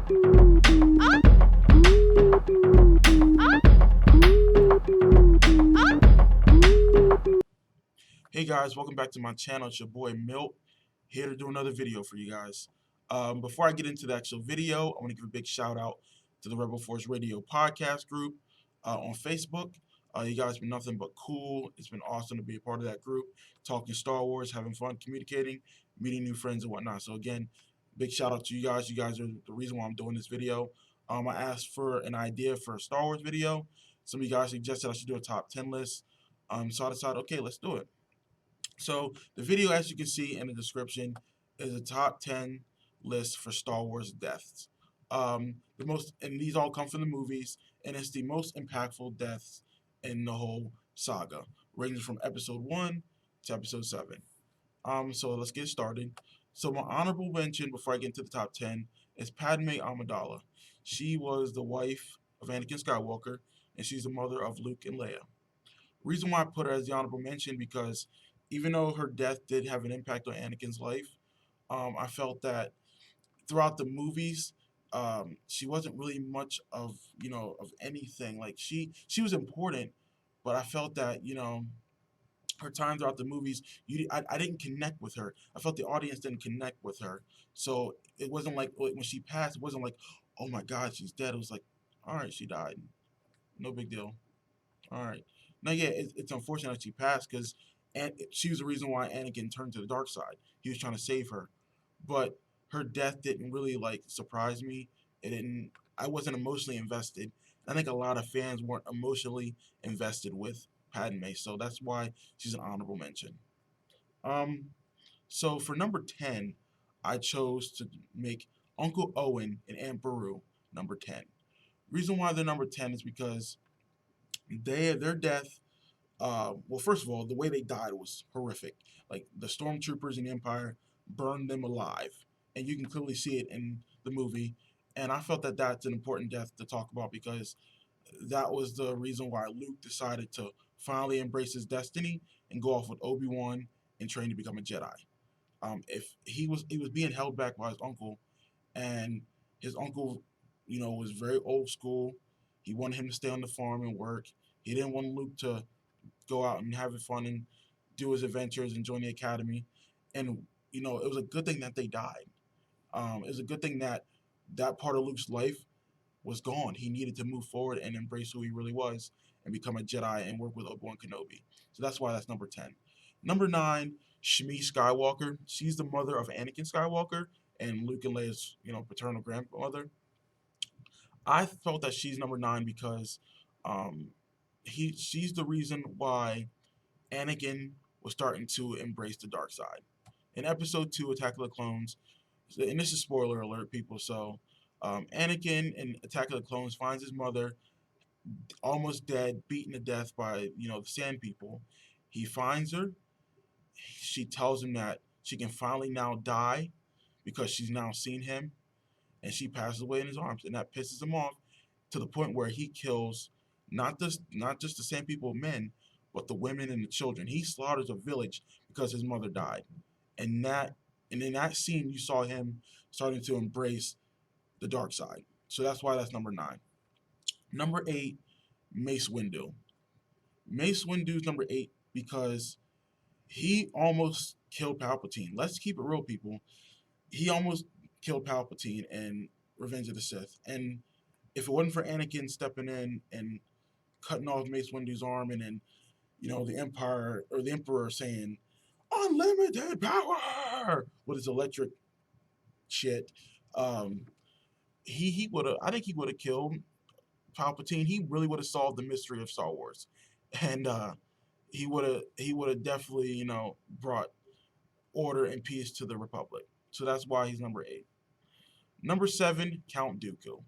Hey guys, welcome back to my channel. It's your boy Milt, here to do another video for you guys. Before I get into the actual video, I want to give a big shout out to the Rebel Force Radio podcast group on Facebook. You guys have been nothing but cool. It's been awesome to be a part of that group, talking Star Wars, having fun, communicating, meeting new friends and whatnot. So again, big shout out to you guys. You guys are the reason why I'm doing this video. I asked for an idea for a Star Wars video. Some of you guys suggested I should do a top 10 list. So I decided, okay, let's do it. So the video, as you can see in the description, is a top 10 list for Star Wars deaths. And these all come from the movies, and it's the most impactful deaths in the whole saga, ranging from episode 1 to episode 7. So let's get started. So my honorable mention before I get into the top 10 is Padmé Amidala. She was the wife of Anakin Skywalker, and she's the mother of Luke and Leia. Reason why I put her as the honorable mention, because even though her death did have an impact on Anakin's life, I felt that throughout the movies, she wasn't really much of anything. Like she was important, but I felt that her time throughout the movies, I didn't connect with her. I felt the audience didn't connect with her. So it wasn't like when she passed, it wasn't like, oh my God, she's dead. It was like, all right, she died, no big deal. All right. Now, yeah, it's unfortunate that she passed because she was the reason why Anakin turned to the dark side. He was trying to save her, but her death didn't really surprise me. It didn't. I wasn't emotionally invested. I think a lot of fans weren't emotionally invested with Padme, so that's why she's an honorable mention. So for number 10, I chose to make Uncle Owen and Aunt Beru number 10. Reason why they're number 10 is because their death, well, first of all, the way they died was horrific. Like the stormtroopers in the Empire burned them alive, and you can clearly see it in the movie. And I felt that that's an important death to talk about because that was the reason why Luke decided to finally embrace his destiny and go off with Obi-Wan and train to become a Jedi. If he was being held back by his uncle, and his uncle, was very old school. He wanted him to stay on the farm and work. He didn't want Luke to go out and have fun and do his adventures and join the academy. And it was a good thing that they died. It was a good thing that that part of Luke's life was gone. He needed to move forward and embrace who he really was and become a Jedi and work with Obi-Wan Kenobi. So that's why that's number 10. Number 9, Shmi Skywalker. She's the mother of Anakin Skywalker and Luke and Leia's, paternal grandmother. I felt that she's number 9 because she's the reason why Anakin was starting to embrace the dark side. In episode 2, Attack of the Clones, and this is spoiler alert, people, so Anakin in Attack of the Clones finds his mother almost dead, beaten to death by, the Sand People. He finds her. She tells him that she can finally now die because she's now seen him, and she passes away in his arms, and that pisses him off to the point where he kills not just the Sand People men, but the women and the children. He slaughters a village because his mother died. And in that scene, you saw him starting to embrace the dark side. So that's why that's number 9. Number 8, Mace Windu. Mace Windu is number 8 because he almost killed Palpatine. Let's keep it real, people. He almost killed Palpatine in Revenge of the Sith. And if it wasn't for Anakin stepping in and cutting off Mace Windu's arm, and then the Emperor saying unlimited power with his electric shit, he would have. I think he would have killed Palpatine. He really would have solved the mystery of Star Wars, and he would have definitely brought order and peace to the Republic. So that's why he's number 8. Number 7, Count Dooku.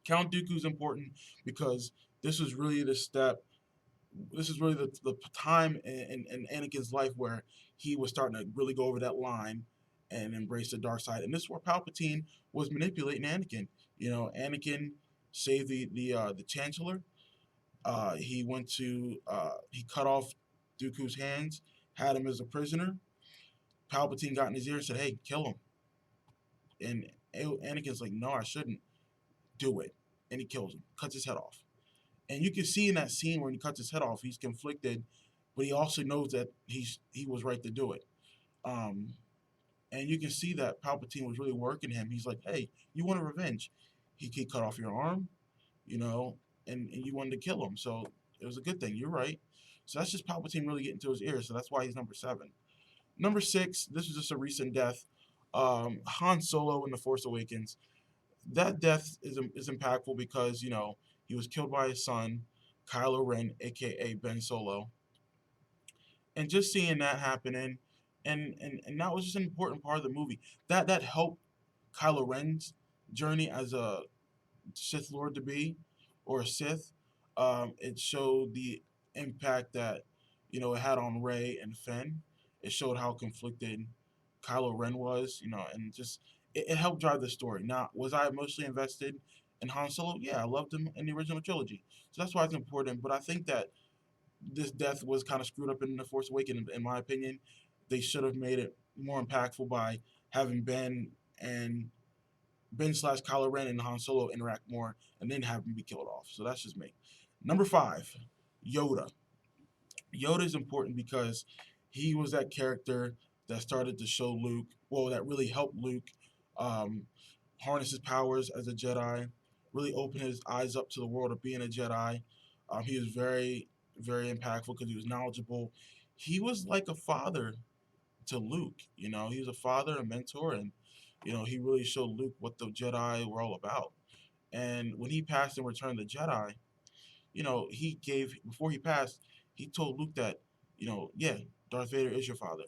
Count Dooku is important because this was really the step. This is really the time in Anakin's life where he was starting to really go over that line and embrace the dark side. And this is where Palpatine was manipulating Anakin. Anakin saved the Chancellor. He cut off Dooku's hands, had him as a prisoner. Palpatine got in his ear and said, "Hey, kill him." And Anakin's like, no, I shouldn't do it, and he kills him, cuts his head off. And you can see in that scene when he cuts his head off, he's conflicted, but he also knows that he was right to do it. Um, and you can see that Palpatine was really working him. He's like, hey, you want a revenge? He cut off your arm, you know, and you wanted to kill him. So it was a good thing. You're right. So that's just Palpatine really getting to his ears. So that's why he's number 7. Number 6, this was just a recent death. Han Solo in The Force Awakens. That death is impactful because, you know, he was killed by his son, Kylo Ren, aka Ben Solo. And just seeing that happening, and that was just an important part of the movie. That helped Kylo Ren's journey as a Sith Lord to be, or a Sith. It showed the impact that, you know, it had on Rey and Finn. It showed how conflicted Kylo Ren was, you know, and just it helped drive the story. Now, was I emotionally invested in Han Solo? Yeah, I loved him in the original trilogy, so that's why it's important. But I think that this death was kind of screwed up in The Force Awakens, in my opinion. They should have made it more impactful by having Ben slash Kylo Ren and Han Solo interact more, and then have him be killed off. So that's just me. Number 5, Yoda. Yoda is important because he was that character that started to show Luke, well, that really helped Luke um, harness his powers as a Jedi, really open his eyes up to the world of being a Jedi. He was very, very impactful because he was knowledgeable. He was like a father to Luke. You know, he was a father, a mentor, and you know, he really showed Luke what the Jedi were all about. And when he passed in Return of the Jedi, you know, he gave before he passed, he told Luke that, you know, yeah, Darth Vader is your father.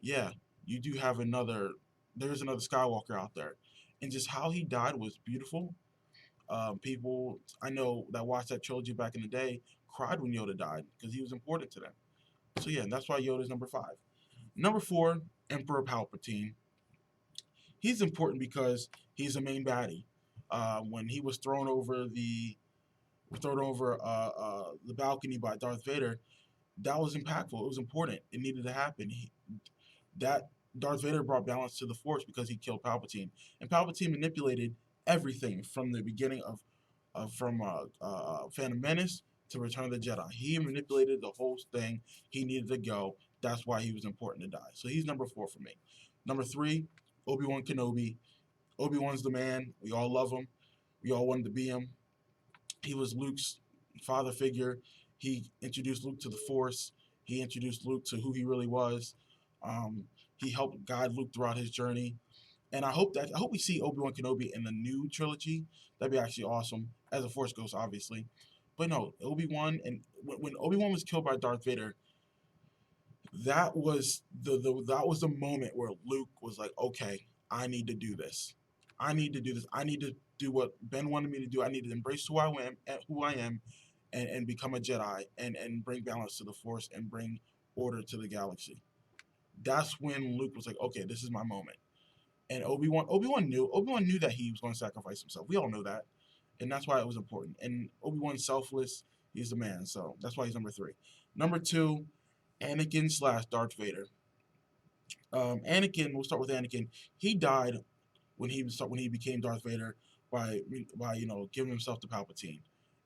Yeah, you do have another. There's another Skywalker out there, and just how he died was beautiful. People I know that watched that trilogy back in the day cried when Yoda died because he was important to them. So yeah, that's why Yoda's number 5. Number 4, Emperor Palpatine. He's important because he's the main baddie. When he was thrown over the balcony by Darth Vader, that was impactful. It was important. It needed to happen. That Darth Vader brought balance to the Force because he killed Palpatine, and Palpatine manipulated everything from the beginning from Phantom Menace to Return of the Jedi. He manipulated the whole thing. He needed to go. That's why he was important to die. So he's number 4 for me. Number 3, Obi-Wan Kenobi. Obi-Wan's the man. We all love him. We all wanted to be him. He was Luke's father figure. He introduced Luke to the Force. He introduced Luke to who he really was. He helped guide Luke throughout his journey. And I hope we see Obi-Wan Kenobi in the new trilogy. That'd be actually awesome. As a Force Ghost, obviously. But no, Obi-Wan, and when Obi-Wan was killed by Darth Vader, that was the moment where Luke was like, okay, I need to do this. I need to do this. I need to do what Ben wanted me to do. I need to embrace who I am, and become a Jedi, and bring balance to the Force and bring order to the galaxy. That's when Luke was like, okay, this is my moment. And Obi-Wan knew that he was going to sacrifice himself. We all know that, and that's why it was important. And Obi-Wan's selfless. He's the man. So that's why he's number 3. Number 2, Anakin slash Darth Vader. Anakin. We'll start with Anakin. He died when he became Darth Vader by giving himself to Palpatine,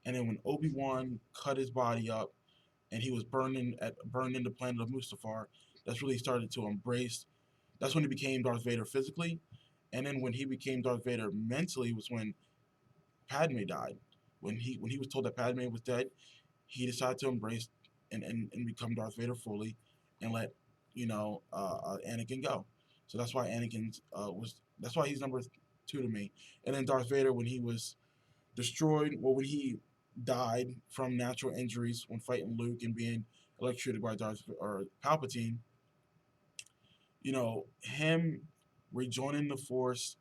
and then when Obi-Wan cut his body up and he was burned in the planet of Mustafar, that's really started to embrace. That's when he became Darth Vader physically, and then when he became Darth Vader mentally was when Padme died. When he was told that Padme was dead, he decided to embrace and become Darth Vader fully, and let Anakin go. So that's why that's why he's number 2 to me. And then Darth Vader, when he was destroyed, when he died from natural injuries when fighting Luke and being electrocuted by Palpatine, him rejoining the Force,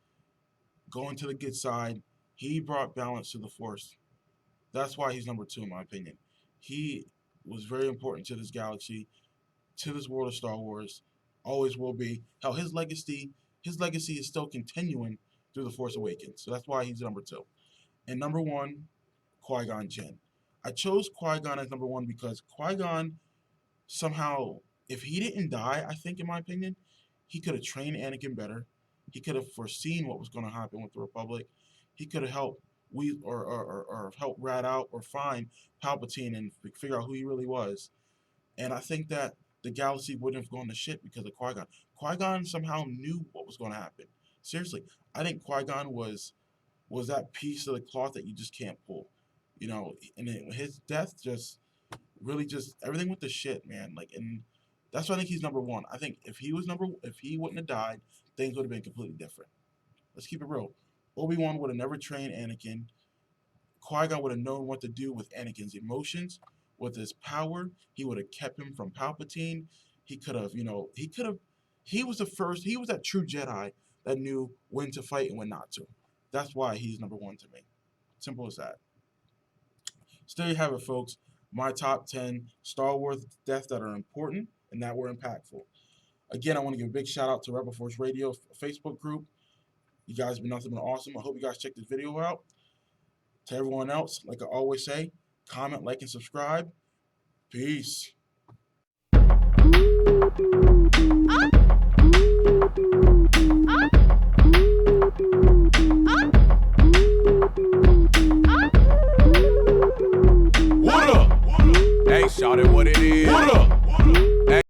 going to the good side, he brought balance to the Force. That's why he's number 2 in my opinion. He was very important to this galaxy, to this world of Star Wars, always will be. Hell, his legacy is still continuing through The Force Awakens. So that's why he's number 2. And number 1, Qui-Gon Jinn. I chose Qui-Gon as number 1 because Qui-Gon somehow, if he didn't die, I think in my opinion, he could have trained Anakin better. He could have foreseen what was going to happen with the Republic. He could have helped help rat out or find Palpatine and figure out who he really was. And I think that the galaxy wouldn't have gone to shit because of Qui-Gon. Qui-Gon somehow knew what was going to happen. Seriously, I think Qui-Gon was that piece of the cloth that you just can't pull. You know, and his death just really everything with the shit, man. Like, and that's why I think he's number one. I think if he wouldn't have died, things would have been completely different. Let's keep it real. Obi-Wan would have never trained Anakin. Qui-Gon would have known what to do with Anakin's emotions, with his power. He would have kept him from Palpatine. He was that true Jedi that knew when to fight and when not to. That's why he's number one to me. Simple as that. So there you have it, folks. My top 10 Star Wars deaths that are important and that were impactful. Again, I want to give a big shout out to Rebel Force Radio Facebook group. You guys have been nothing but awesome. I hope you guys check this video out. To everyone else, like I always say, comment, like, and subscribe. Peace. What up? Hey, shout it what it is. What up?